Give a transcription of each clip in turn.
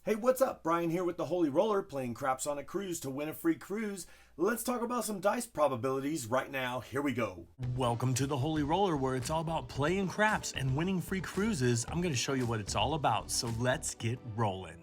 Hey, what's up? Brian here with the Holy Roller, playing craps on a cruise to win a free cruise. Let's talk about some dice probabilities right now. Here we go. Welcome to the Holy Roller, where it's all about playing craps and winning free cruises. I'm going to show you what it's all about, so let's get rolling.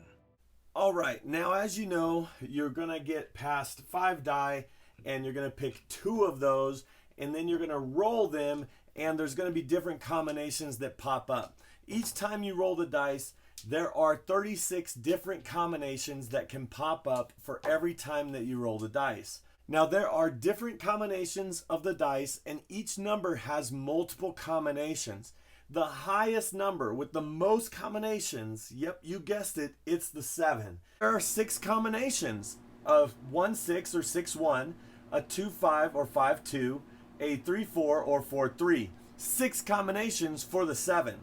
All right, now as you know, you're going to get past 5 die, and you're going to pick 2 of those, and then you're going to roll them, and there's going to be different combinations that pop up. Each time you roll the dice, there are 36 different combinations that can pop up for every time that you roll the dice. Now, there are different combinations of the dice, and each number has multiple combinations. The highest number with the most combinations, yep, you guessed it, it's the 7. There are 6 combinations of 1-6 or 6-1, a 2-5 or 5-2, a 3-4 or 4-3. 6 combinations for the 7.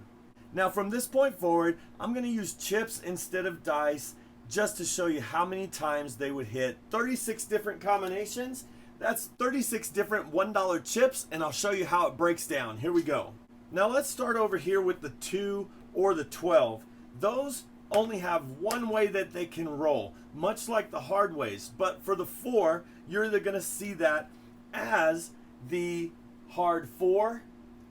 Now from this point forward, I'm going to use chips instead of dice just to show you how many times they would hit. 36 different combinations. That's 36 different $1 chips, and I'll show you how it breaks down. Here we go. Now let's start over here with the 2 or the 12. Those only have one way that they can roll, much like the hard ways. But for the 4, you're either going to see that as the hard 4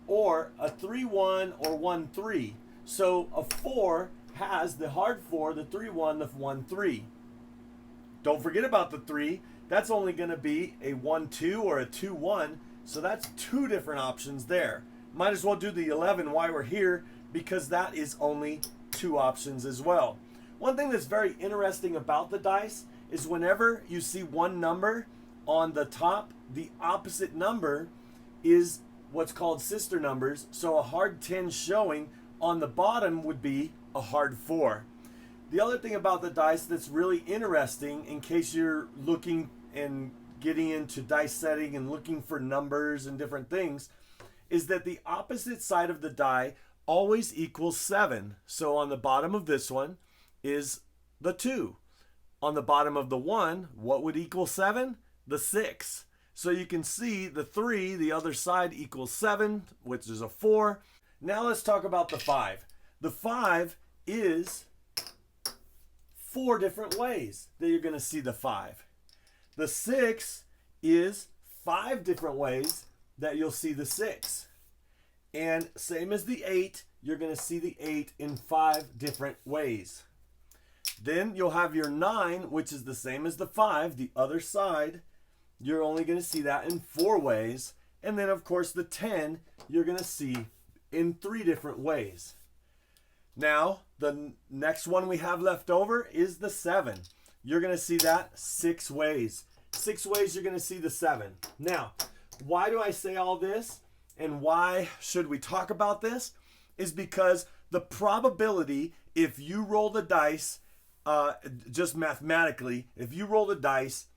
or a 3-1 or 1-3. So a 4 has the hard 4, the 3-1, the 1-3. Don't forget about the 3. That's only going to be a 1-2 or a 2-1. So that's 2 different options there. Might as well do the 11 while we're here, because that is only 2 options as well. One thing that's very interesting about the dice is whenever you see one number on the top, the opposite number is what's called sister numbers. So a hard 10 showing on the bottom would be a hard 4. The other thing about the dice that's really interesting, in case you're looking and getting into dice setting and looking for numbers and different things, is that the opposite side of the die always equals 7. So on the bottom of this one is the 2. On the bottom of the 1, what would equal 7? The 6. So you can see the 3, the other side, equals 7, which is a 4. Now let's talk about the 5. The 5 is 4 different ways that you're going to see the 5. The 6 is 5 different ways that you'll see the 6. And same as the 8, you're going to see the 8 in 5 different ways. Then you'll have your 9, which is the same as the 5, the other side. You're only going to see that in 4 ways. And then, of course, the 10, you're going to see in 3 different ways. Now, the next one we have left over is the 7. You're going to see that 6 ways. 6 ways you're going to see the 7. Now, why do I say all this, and why should we talk about this? Is because the probability, if you roll the dice, just mathematically, if you roll the dice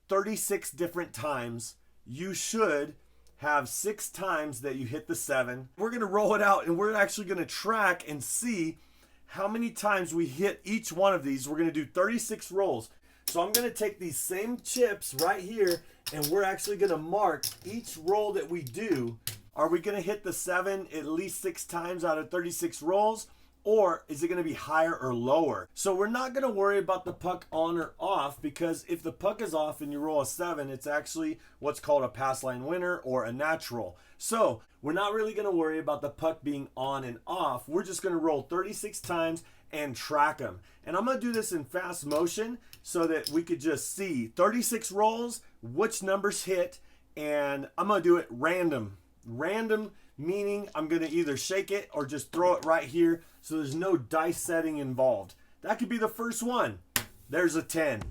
36 different times, you should have 6 times that you hit the 7. We're going to roll it out, and we're actually going to track and see how many times we hit each one of these. We're going to do 36 rolls. So I'm going to take these same chips right here, and we're actually going to mark each roll that we do. Are we going to hit the 7 at least 6 times out of 36 rolls? Or is it going to be higher or lower? So we're not going to worry about the puck on or off, because if the puck is off and you roll a 7, it's actually what's called a pass line winner or a natural. So we're not really going to worry about the puck being on and off. We're just going to roll 36 times and track them. And I'm going to do this in fast motion so that we could just see 36 rolls, which numbers hit, and I'm going to do it random. Random meaning I'm going to either shake it or just throw it right here, so there's no dice setting involved. That could be the first one. There's a 10.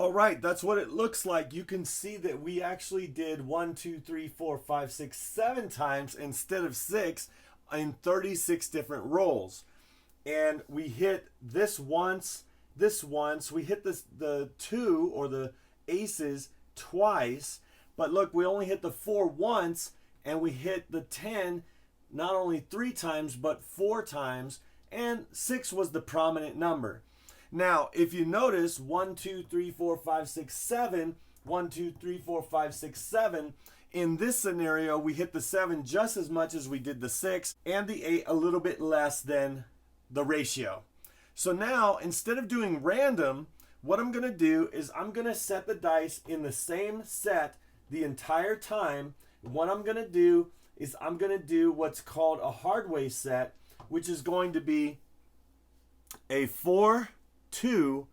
All right, that's what it looks like. You can see that we actually did 1, 2, 3, 4, 5, 6, 7 times instead of 6 in 36 different rolls. And we hit this once, we hit the 2 or the aces twice. But look, we only hit the 4 once, and we hit the 10 not only 3 times but 4 times, and 6 was the prominent number. Now, if you notice, 1, 2, 3, 4, 5, 6, 7, 1, 2, 3, 4, 5, 6, 7. In this scenario, we hit the 7 just as much as we did the 6, and the 8 a little bit less than the ratio. So now, instead of doing random, what I'm going to do is I'm going to set the dice in the same set the entire time. What I'm going to do is I'm going to do what's called a hard way set, which is going to be a 4, 2,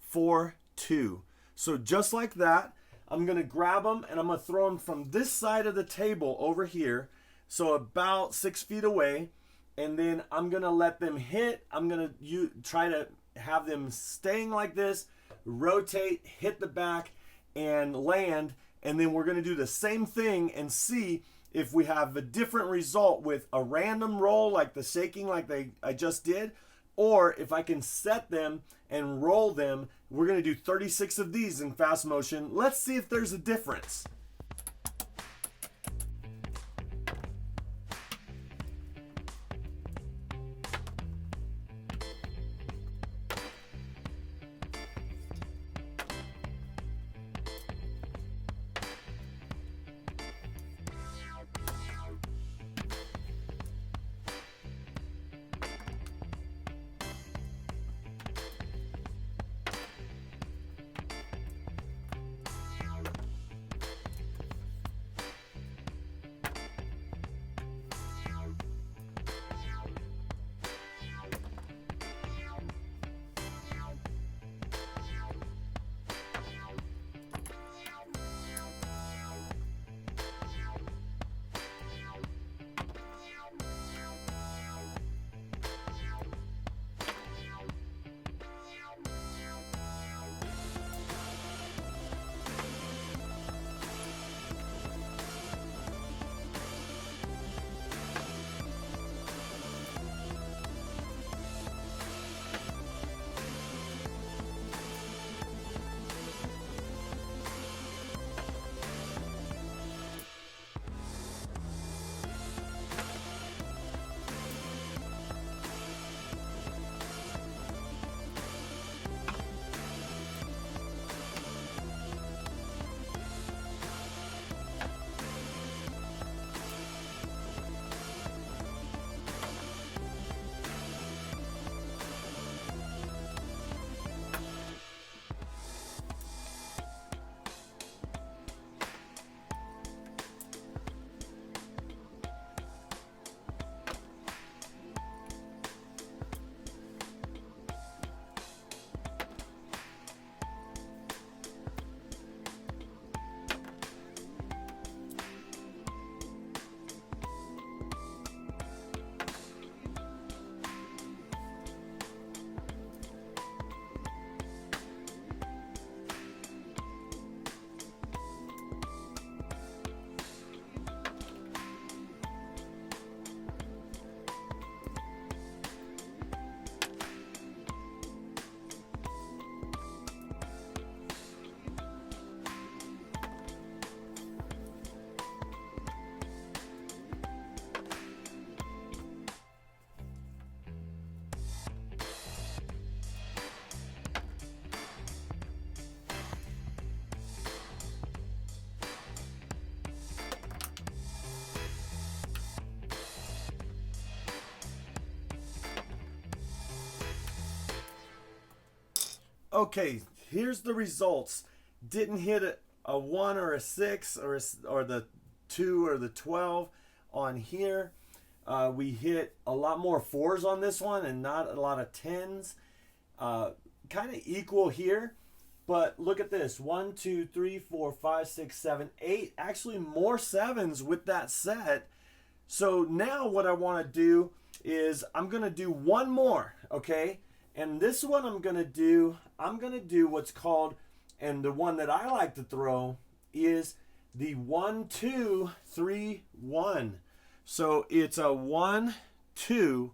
4, 2. So just like that, I'm going to grab them and I'm going to throw them from this side of the table over here, so about 6 feet away, and then I'm going to let them hit. I'm going to try to have them staying like this, rotate, hit the back, and land, and then we're going to do the same thing and see if we have a different result with a random roll like the shaking like I just did, or if I can set them and roll them. We're going to do 36 of these in fast motion. Let's see if there's a difference. Okay, here's the results. Didn't hit a 1 or a 6 or the 2 or the 12 on here. We hit a lot more 4s on this one and not a lot of 10s. Kind of equal here, but look at this. 1, 2, 3, 4, 5, 6, 7, 8. Actually more 7s with that set. So now what I want to do is I'm going to do one more, okay? And this one I'm going to do what's called And the one that I like to throw is the 1 2 3 1. So it's a 1 2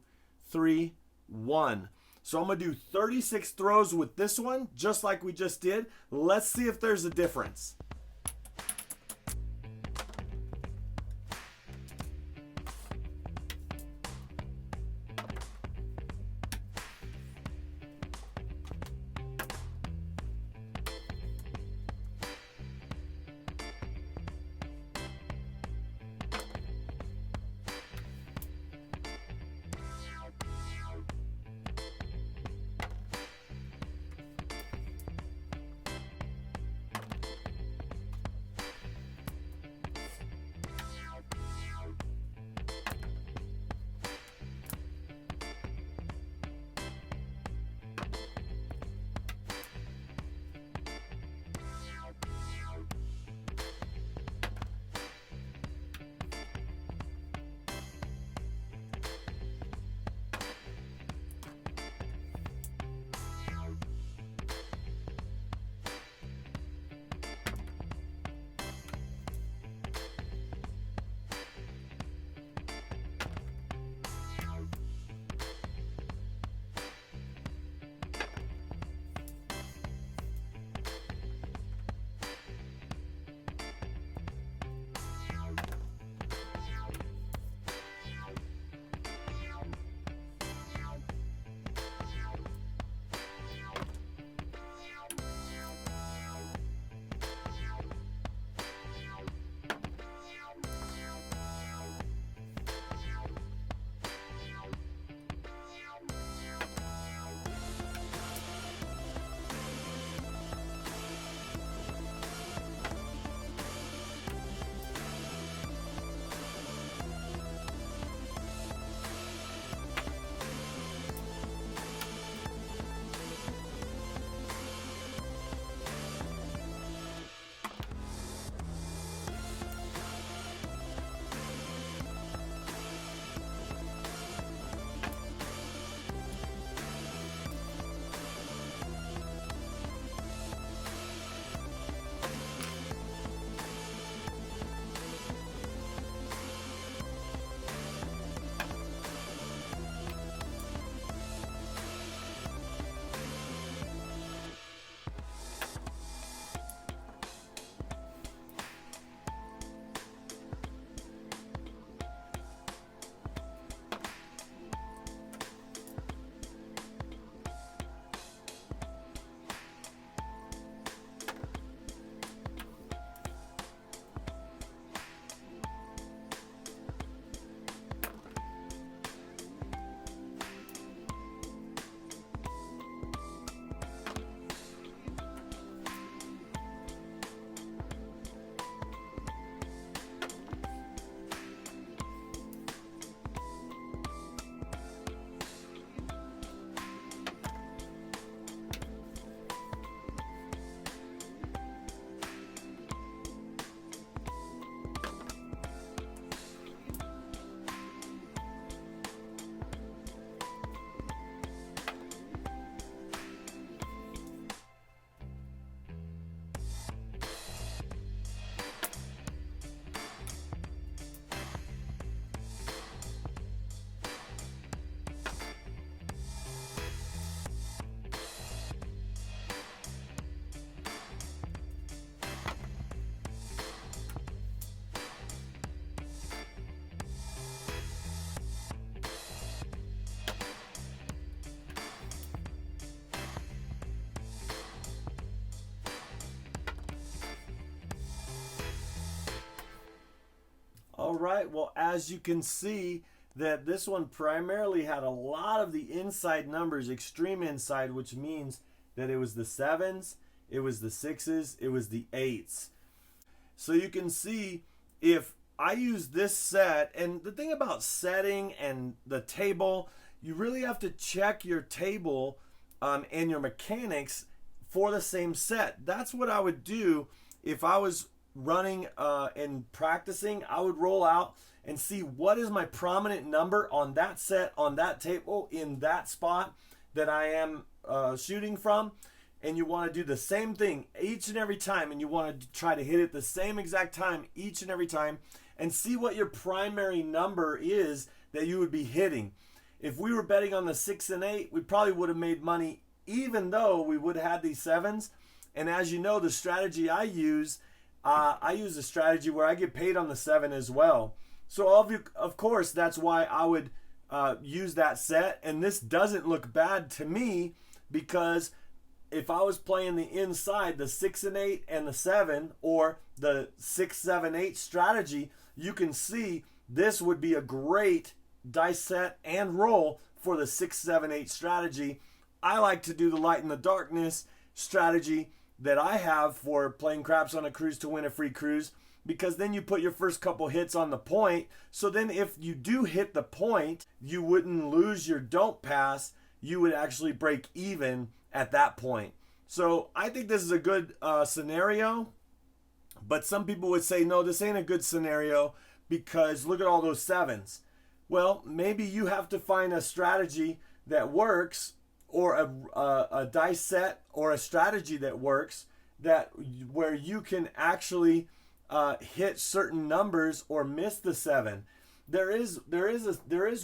3 1. So I'm going to do 36 throws with this one, just like we just did. Let's see if there's a difference. All right, well, as you can see, that this one primarily had a lot of the inside numbers, extreme inside, which means that it was the 7s, it was the 6s, it was the 8s. So you can see if I use this set, and the thing about setting and the table, you really have to check your table and your mechanics for the same set. That's what I would do if I was running and practicing. I would roll out and see what is my prominent number on that set, on that table, in that spot that I am shooting from, and you want to do the same thing each and every time, and you want to try to hit it the same exact time each and every time, and see what your primary number is that you would be hitting. If we were betting on the 6 and 8, we probably would have made money even though we would have had these 7s. And as you know, the strategy I use a strategy where I get paid on the 7 as well. So of course, that's why I would use that set. And this doesn't look bad to me, because if I was playing the inside, the 6 and 8 and the 7, or the 6, 7, 8 strategy, you can see this would be a great dice set and roll for the 6, 7, 8 strategy. I like to do the light in the darkness strategy that I have for playing craps on a cruise to win a free cruise, because then you put your first couple hits on the point. So then if you do hit the point, you wouldn't lose your don't pass. You would actually break even at that point. So I think this is a good scenario, but some people would say, no, this ain't a good scenario because look at all those 7s. Well, maybe you have to find a strategy that works, or a dice set or a strategy that works, where you can actually hit certain numbers or miss the 7. There is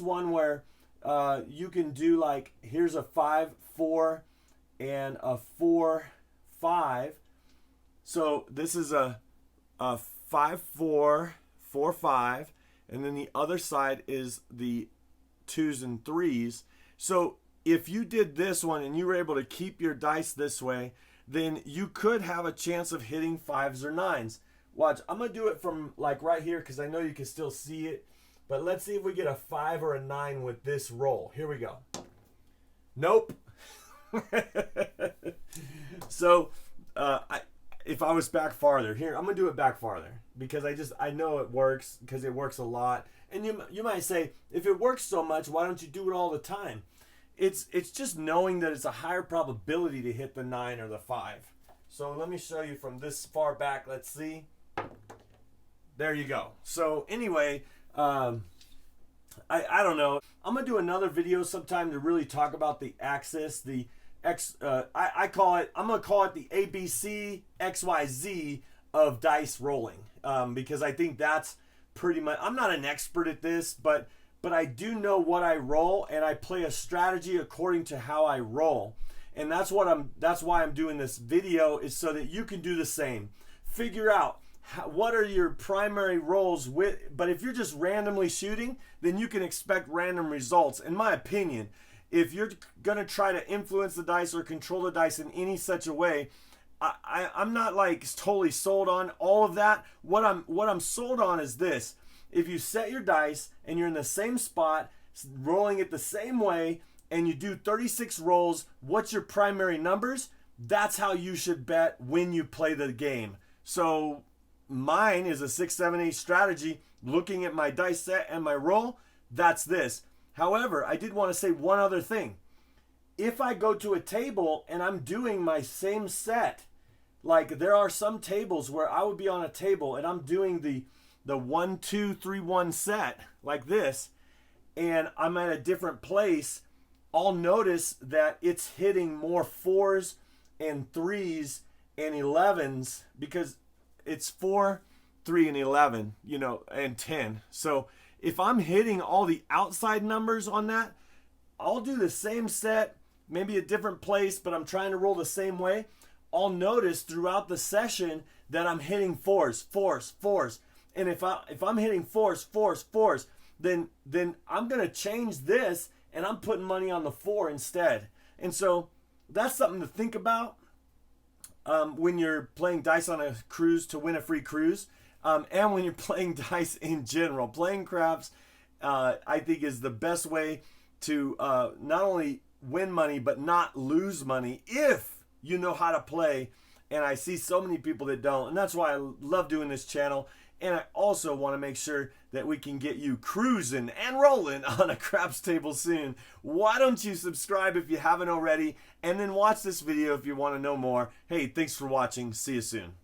one where you can do, like, here's a 5, 4, and a 4, 5. So this is a 5, 4, 4, 5, and then the other side is the 2s and 3s. So if you did this one and you were able to keep your dice this way, then you could have a chance of hitting 5s or 9s. Watch, I'm going to do it from like right here because I know you can still see it. But let's see if we get a 5 or a 9 with this roll. Here we go. Nope. So if I was back farther, here, I'm going to do it back farther because I know it works, because it works a lot. And you might say, if it works so much, why don't you do it all the time? It's just knowing that it's a higher probability to hit the 9 or the 5. So let me show you from this far back. Let's see. There you go. So anyway, I don't know. I'm going to do another video sometime to really talk about the axis, the I'm going to call it the ABC XYZ of dice rolling, because I think that's pretty much, I'm not an expert at this, but I do know what I roll, and I play a strategy according to how I roll. And that's why I'm doing this video, is so that you can do the same. Figure out what are your primary rolls but if you're just randomly shooting, then you can expect random results. In my opinion, if you're gonna try to influence the dice or control the dice in any such a way, I'm not like totally sold on all of that. What I'm sold on is this: if you set your dice and you're in the same spot, rolling it the same way, and you do 36 rolls, what's your primary numbers? That's how you should bet when you play the game. So mine is a 6, 7, 8 strategy. Looking at my dice set and my roll, that's this. However, I did want to say one other thing. If I go to a table and I'm doing my same set, like there are some tables where I would be on a table and I'm doing the 1, 2, 3, 1 set like this, and I'm at a different place, I'll notice that it's hitting more 4s and 3s and 11s, because it's 4, 3, and 11, and 10. So if I'm hitting all the outside numbers on that, I'll do the same set, maybe a different place, but I'm trying to roll the same way. I'll notice throughout the session that I'm hitting 4s, 4s, 4s. And if I'm hitting 4s, 4s, 4s, then I'm going to change this, and I'm putting money on the 4 instead. And so that's something to think about when you're playing dice on a cruise to win a free cruise, and when you're playing dice in general. Playing craps, I think, is the best way to not only win money but not lose money if you know how to play. And I see so many people that don't, and that's why I love doing this channel. And I also want to make sure that we can get you cruising and rolling on a craps table soon. Why don't you subscribe if you haven't already, and then watch this video if you want to know more. Hey, thanks for watching. See you soon.